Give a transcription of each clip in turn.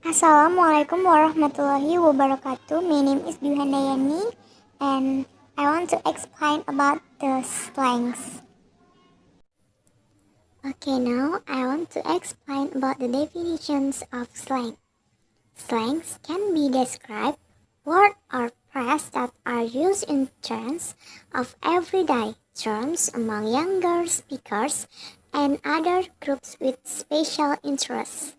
Assalamualaikum warahmatullahi wabarakatuh. My name is Dwi Handayani and I want to explain about the slangs. Okay, now I want to explain about the definitions of slang. Slangs can be described words or phrases that are used in terms of everyday terms among younger speakers and other groups with special interests,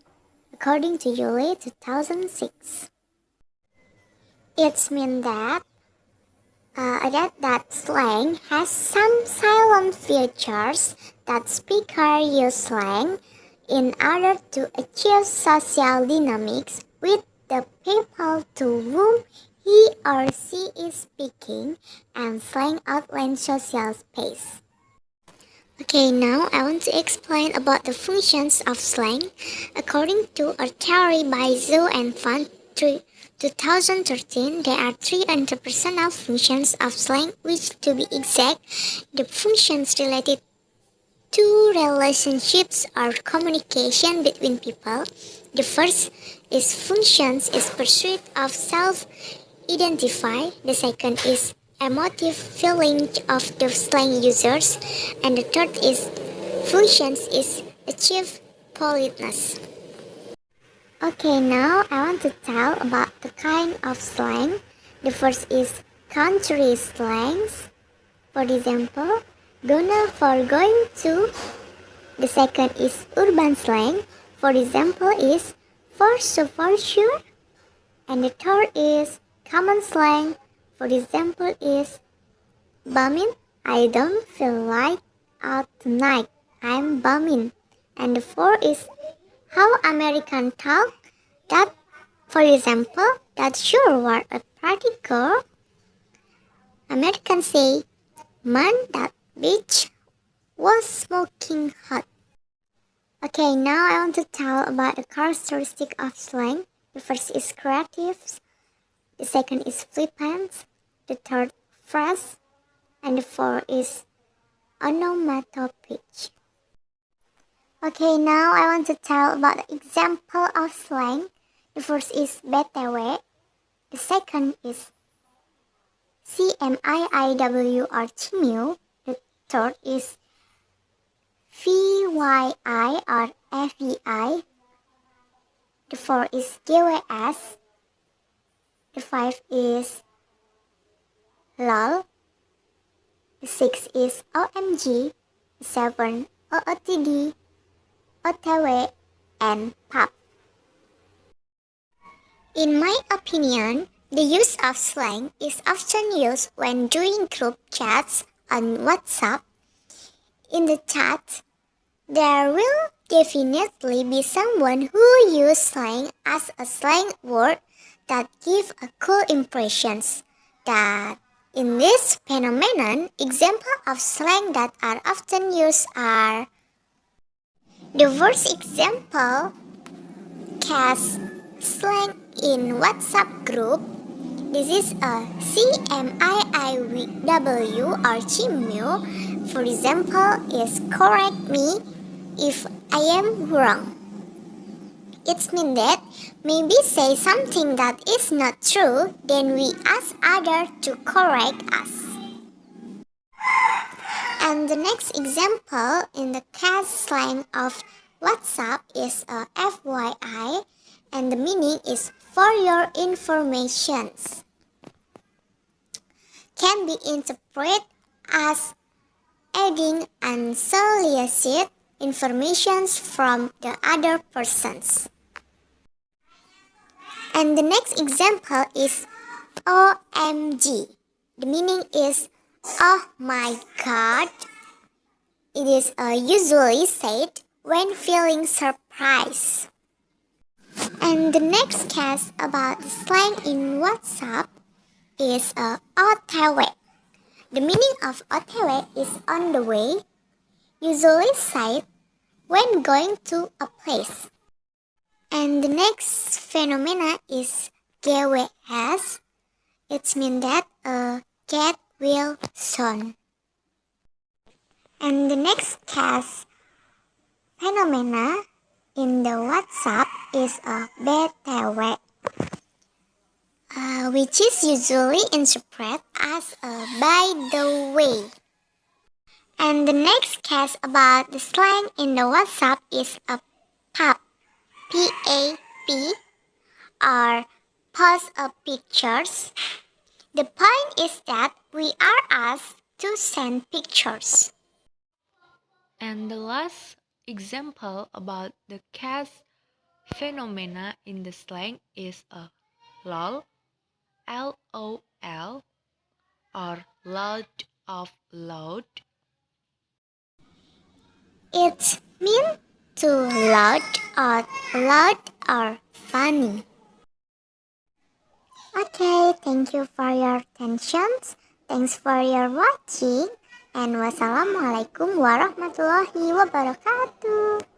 according to July 2006. It means that slang has some silent features that speakers use slang in order to achieve social dynamics with the people to whom he or she is speaking, and slang outlines social space. Okay, now I want to explain about the functions of slang. According to a theory by Zhou and Fan 2013, there are three interpersonal functions of slang, which, to be exact, the functions related to relationships or communication between people. The first is functions is pursuit of self-identify. The second is emotive feeling of the slang users, and the third is functions is achieve politeness. Okay, now I want to tell about the kind of slang. The first is country slangs. For example, gonna for going to. The second is urban slang. For example, is for sure. And the third is common slang. For example, is bumming. I don't feel like out tonight. I'm bumming. And the fourth is how Americans talk. That, for example, that sure was a pretty girl. Americans say, man, that bitch was smoking hot. Okay, now I want to tell about the characteristic of slang. The first is creative, the second is flippant, the third phrase, and the fourth is onomatopoeic. Okay, now I want to tell about the example of slang. The first is BTW, the second is CMIIW or CMU, the third is VYI or FVI, the fourth is GWS, the fifth is LOL, the sixth is OMG, the seventh OOTD, OTW, and PUB. In my opinion, the use of slang is often used when doing group chats on WhatsApp. In the chat, there will definitely be someone who uses slang as a slang word that give a cool impressions. That in this phenomenon, examples of slang that are often used are the first example, cast slang in WhatsApp group. This is a CMIIW or CMU. For example, is correct me if I am wrong. It means that maybe say something that is not true, then we ask others to correct us. And the next example in the cast slang of WhatsApp is a FYI, and the meaning is for your informations. Can be interpreted as adding unsolicited information from the other persons. And the next example is OMG. The meaning is oh my god. It is usually said when feeling surprised. And the next case about the slang in WhatsApp is OTW. The meaning of OTW is on the way, usually said when going to a place. And the next phenomena is GWS. It means that a get well soon. And the next case phenomena in the WhatsApp is a BTW, which is usually interpreted as a by the way. And the next case about the slang in the WhatsApp is a PAP, P-A-P, or post of pictures. The point is that we are asked to send pictures. And the last example about the cast phenomena in the slang is a lol, LOL, or loud of loud. It means to loud or funny. Okay, thank you for your attention. Thanks for your watching. And wassalamualaikum warahmatullahi wabarakatuh.